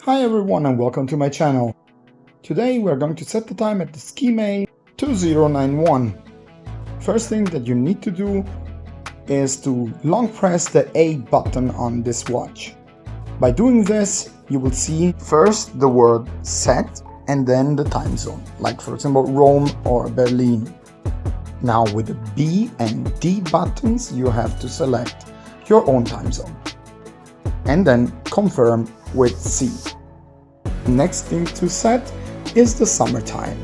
Hi everyone and welcome to my channel. Today we are going to set the time at the Skmei 2091. First thing that you need to do is to long press the A button on this watch. By doing this, you will see first the word set and then the time zone, like for example Rome or Berlin. Now with the B and D buttons you have to select your own time zone and then confirm with C. Next thing to set is the summertime.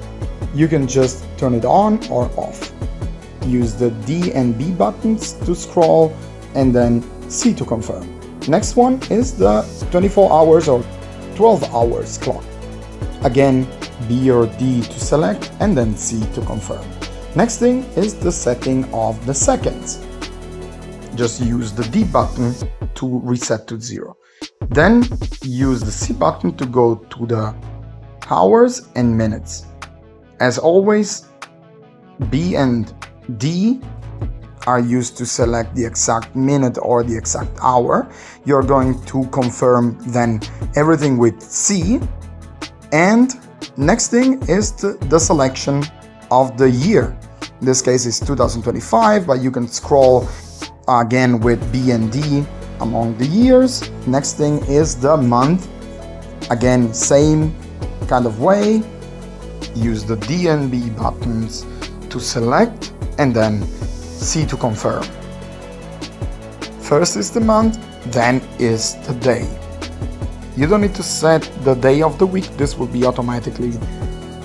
You can just turn it on or off. Use the D and B buttons to scroll and then C to confirm. Next one is the 24 hours or 12 hours clock. Again, B or D to select and then C to confirm. Next thing is the setting of the seconds. Just use the D button to reset to 0. Then use the C button to go to the hours and minutes. As always, B and D are used to select the exact minute or the exact hour. You're going to confirm then everything with C. And next thing is the selection of the year. In this case is 2025, but you can scroll again with B and D among the years. Next thing is the month. Again, same kind of way. Use the D and B buttons to select and then C to confirm. First is the month, then is the day. You don't need to set the day of the week. This will be automatically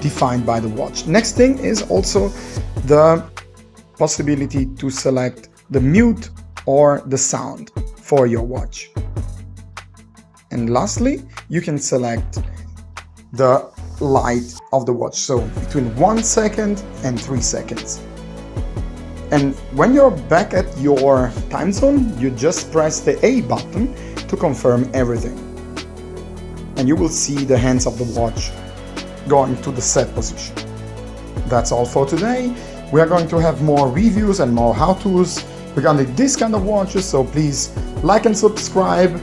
defined by the watch. Next thing is also the possibility to select the mute or the sound for your watch. And lastly, you can select the light of the watch, so between 1 second and 3 seconds. And when you're back at your time zone, you just press the A button to confirm everything. And you will see the hands of the watch going to the set position. That's all for today. We are going to have more reviews and more how-tos regarding this kind of watches, so please like and subscribe.